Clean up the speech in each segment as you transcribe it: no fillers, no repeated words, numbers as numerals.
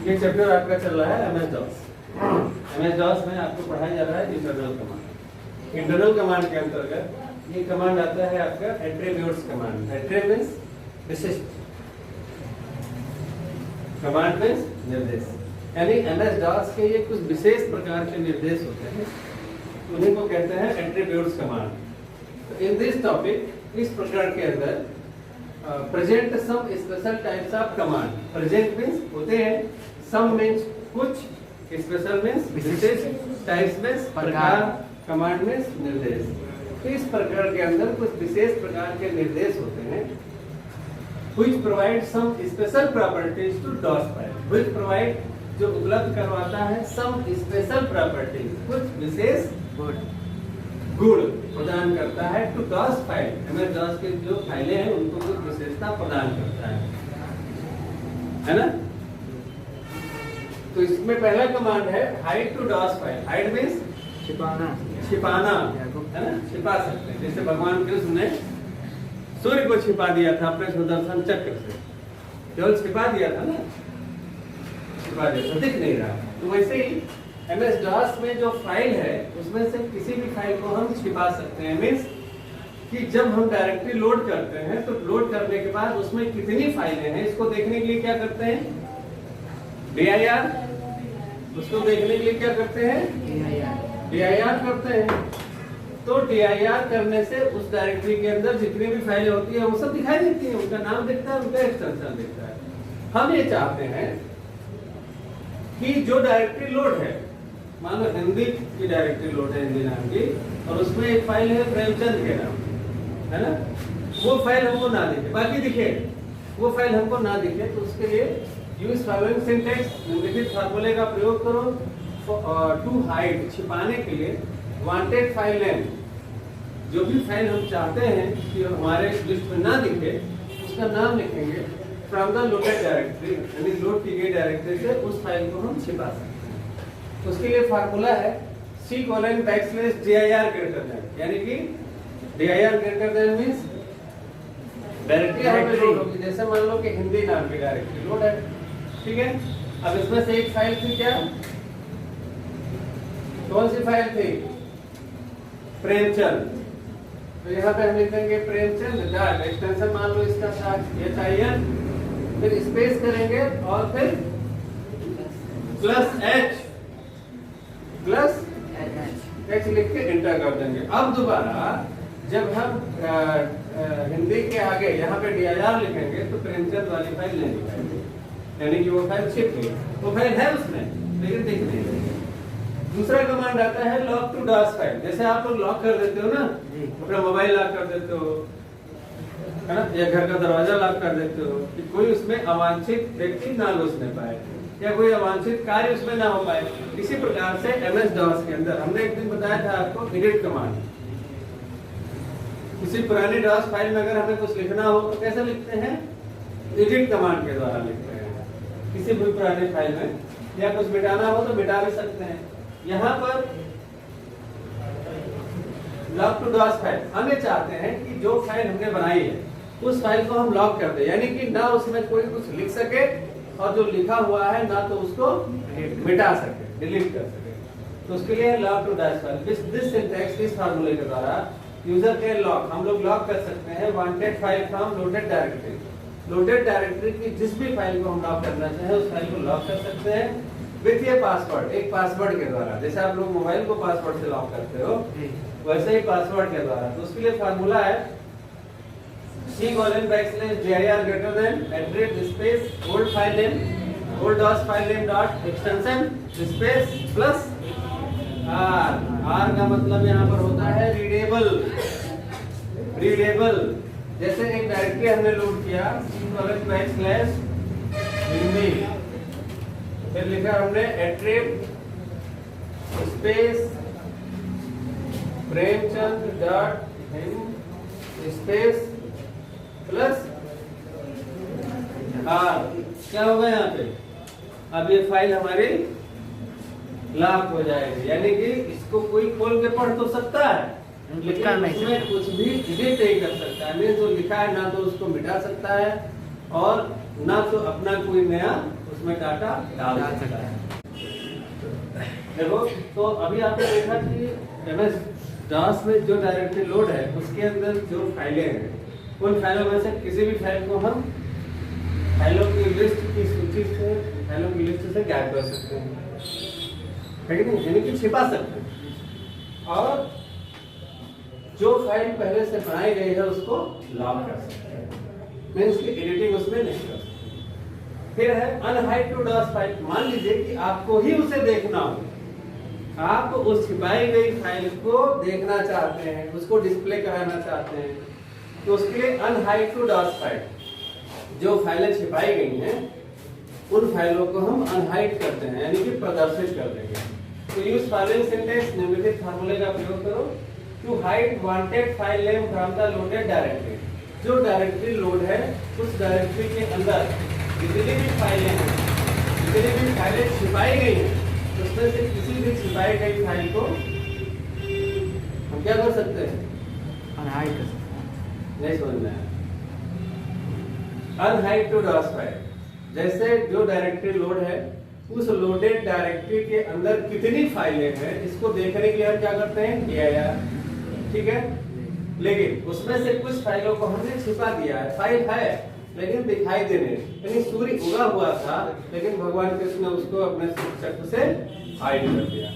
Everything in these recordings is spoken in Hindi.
ये चैप्टर आपका चल रहा है MS DOS। MS DOS में आपको पढ़ाया जा रहा है इंटरनल कमांड। इंटरनल कमांड के अंतर्गत ये कमांड आता है आपका एट्रीब्यूट्स कमांड। एट्रीब्यूट मींस विशिष्ट, कमांड मींस निर्देश, यानी MS DOS के ये कुछ विशेष प्रकार के निर्देश होते हैं, उन्हीं को कहते हैं एट्रीब्यूट्स कमांड। तो इन दिस टॉपिक, इस प्रकरण के अंदर present some special types of command. Present means होते हैं, सम मींस कुछ, स्पेशल मींस विशेष, टाइप्स मींस प्रकार, कमांड मींस निर्देश। तो इस प्रकरण के अंदर कुछ विशेष प्रकार के निर्देश होते हैं which provide some special properties to DOS file। which provide, जो उपलब्ध करवाता है some special properties, कुछ विशेष गुण प्रदान करता है to DOS file. MS DOS के जो फाइलें हैं उनको कुछ विशेषता प्रदान करता है ना। तो इसमें पहला कमांड है hide to DOS file. Hide means छिपाना, छिपाना है ना, छिपा सकते हैं। जैसे भगवान कृष्ण ने सूर्य को छिपा दिया था अपने सुदर्शन चक्र से, केवल छिपा दिया था ना, छिपा दिया, दिख नहीं रहा। तो वैसे ही MS DOS में जो फाइल है उसमें से किसी भी फाइल को हम छिपा सकते हैं। मींस कि जब हम डायरेक्टरी लोड करते हैं तो लोड करने के बाद उसमें कितनी फाइलें हैं इसको देखने के लिए क्या करते हैं, DIR। उसको देखने के लिए क्या करते हैं, DIR करते हैं। तो DIR करने से उस डायरेक्टरी के अंदर जितनी भी फाइलें होती है वो सब दिखाई देती है, उनका नाम दिखता है, उनका एक्सटेंशन दिखता है। हम ये चाहते हैं कि जो डायरेक्टरी लोड है, मान लो हिंदी की डायरेक्टरी लोड है, हिंदी नाम की, और उसमें एक फाइल है प्रेमचंद के नाम, है ना, वो फाइल हमको ना दिखे, बाकी दिखे, वो फाइल हमको ना दिखे, तो उसके लिए यूज फॉलोइंग सिंटैक्स, निम्नलिखित फार्मूले का प्रयोग करो टू हाइड, छिपाने के लिए वांटेड फाइल नेम। जो भी फाइल हम चाहते हैं कि हमारे लिस्ट में ना दिखे उसका नाम लिखेंगे फ्रॉम द लोडेड डायरेक्टरी, यानी लोड की गई डायरेक्टरी से उस फाइल को हम छिपा सकते हैं। तो उसके लिए फार्मूला है C:\dir ग्रेटर देन, यानी कि dir greater than means directory हमें लोड होगी। जैसे मान लो कि हिंदी नाम की डायरेक्टरी लोड है, ठीक है। अब इसमें से एक फाइल थी क्या, कौन सी फाइल थी, प्रेमचंद। तो यहाँ पे हम लिखेंगे प्रेमचंद डॉट, एक्सटेंशन मान लो इसका था HIN, फिर स्पेस करेंगे और फिर +H लिख के एंटर कर देंगे। अब दोबारा जब हम हिंदी के आगे यहाँ पे DIR लिखेंगे तो प्रेमचंद वाली फाइल नहीं दिखाएगी, यानी कि वो फाइल छिप गई। वो फाइल है उसमें लेकिन दिख नहीं रही। दूसरा कमांड आता है लॉक टू DOS फाइल। जैसे आप लोग लॉक कर देते हो ना, अपना मोबाइल लॉक कर देते हो, है ना, या घर का दरवाजा लॉक कर देते हो कि कोई उसमें अवांछित व्यक्ति ना घुसने पाए या कोई अवांछित कार्य उसमें ना हो पाए। इसी प्रकार से MS DOS के अंदर हमने एक दिन बताया था आपको एडिट कमांड। किसी पुरानी DOS फाइल में अगर हमें कुछ लिखना हो तो कैसे लिखते हैं, एडिट कमांड के द्वारा लिखते हैं। किसी भी पुरानी फाइल में या कुछ मिटाना हो तो मिटा भी सकते हैं। यहाँ पर लॉक टू DOS फाइल, हम ये चाहते हैं कि जो फाइल हमने बनाई है उस फाइल को हम लॉक कर दें, यानी कि ना उसमें कोई कुछ लिख सके और जो लिखा हुआ है ना तो उसको मिटा सके, डिलीट कर सके। तो उसके लिए lock to DOS file. This syntax, इस फार्मूले के द्वारा यूजर के लॉक, हम लोग लॉक कर सकते हैं wanted file from loaded directory. Loaded directory की जिस भी फाइल को हम लॉक करना चाहें उस फाइल को लॉक कर सकते हैं विथ ये पासवर्ड, एक पासवर्ड के द्वारा। जैसे आप लोग मोबाइल को पासवर्ड से लॉक करते हो वैसे ही पासवर्ड के द्वारा। तो उसके लिए फार्मूला है C:\dir greater than @ old file name, old DOS file name dot extension space plus R। R का मतलब यहाँ पर होता है रीडेबल। रीडेबल जैसे एक डायरेक्टरी हमने लोड किया हिंदी, फिर लिखा हमने attrib space Premchand dot space plus R। क्या होगा यहाँ पे, अब ये फाइल हमारी लॉक हो जाएगी, यानी कि इसको कोई खोल के पढ़ तो सकता है लेकिन इसमें कुछ भी एडिट नहीं कर सकता है। जो लिखा है ना तो उसको मिटा सकता है और ना तो अपना कोई नया उसमें डाटा डाल सकता है। देखो, तो अभी आपने देखा कि MS DOS में जो डायरेक्टरी लोड है उसके अंदर जो फाइलें हैं, उन फाइलों में से किसी भी फाइल को हम फाइलों की लिस्ट की सूची से, फाइलों की लिस्ट से गायब कर सकते हैं, है कि नहीं, यानी कि छिपा सकते हैं। और जो फाइल पहले से बनाई गई है उसको लॉक कर सकते हैं, मीन्स की एडिटिंग उसमें नहीं कर सकते। फिर है अनहाइड टू डॉस फाइल। मान लीजिए कि आपको ही उसे देखना हो, आप उस छिपाई गई फाइल को देखना चाहते हैं, उसको डिस्प्ले कराना चाहते हैं, तो उसके लिए अनहाइड टू डॉस फाइल, जो फाइलें छिपाई गई हैं उन फाइलों को हम अनहाइड करते हैं, यानी कि प्रदर्शित कर देंगे। तो यूज फॉलोइंग सिंटेक्स, निम्नलिखित फार्मूले का प्रयोग करो to hide wanted file name from the loaded directory. जो डायरेक्टरी लोड है उस डायरेक्टरी के अंदर जितनी भी फाइलें हैं, जितनी भी फाइलें छिपाई गई हैं, उसमें से किसी भी छिपाई गई फाइल को हम क्या कर सकते हैं? अनहाइड कर सकते हैं। नहीं समझ में आया? अनहाइड टू डॉस फाइल, जैसे जो डायरेक्टरी लोड है उस लोडेड डायरेक्टरी के अंदर कितनी फाइलें हैं इसको देखने के लिए हम क्या करते हैं? DIR, ठीक है। लेकिन उसमें से कुछ फाइलों को हमने छिपा दिया है, फाइल है लेकिन दिखाई दे नहीं, यानी सूर्य उगा हुआ था लेकिन भगवान कृष्ण ने उसको अपने चक्र से हाइड कर दिया।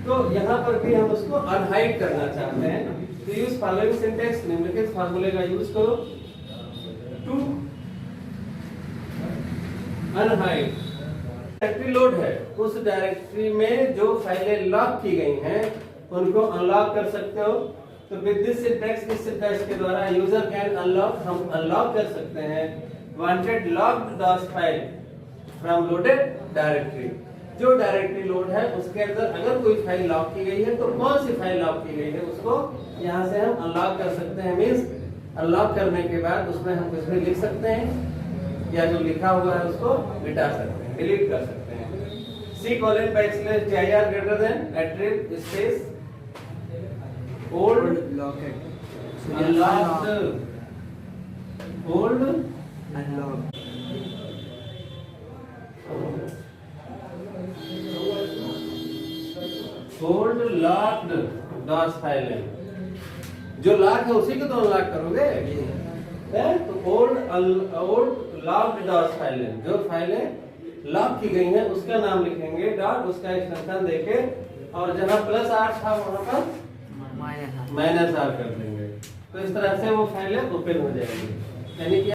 तो यहाँ पर भी हम उसको अनहाइड करना चाहते हैं, तो यूज फॉलोइंग सिंटेक्स, निम्नलिखित फार्मूले का यूज करो टू अनहाइड। डायरेक्टरी लोड है, उस डायरेक्टरी में जो फाइलें लॉक की गई हैं उनको अनलॉक कर सकते हो। तो विद दिस सिंटैक्स, इस सिंटैक्स के द्वारा यूजर कैन अनलॉक, हम अनलॉक कर सकते हैं wanted locked DOS file from loaded directory. जो डायरेक्टरी लोड है उसके अंदर अगर कोई फाइल लॉक की गई है तो कौन सी फाइल लॉक की गई है उसको यहाँ से हम अनलॉक कर सकते हैं। मींस अनलॉक करने के बाद उसमें हम कुछ भी लिख सकते हैं या जो लिखा हुआ है उसको मिटा सकते हैं, डिलीट कर सकते हैं। C:\dir greater than @ space old locked unlocked, old unlock old locked DOS file है, जो लॉक है उसी को तो अनलॉक करोगे है। तो ओल्ड लॉक्ड डॉस फाइल है, जो फाइलें लॉक की गई हैं उसका नाम लिखेंगे डॉट, उसका एक्सटेंशन देके, और जहां +R था वहां पर -R कर देंगे। तो इस तरह से वो फाइलें ओपन हो जाएंगी, यानी कि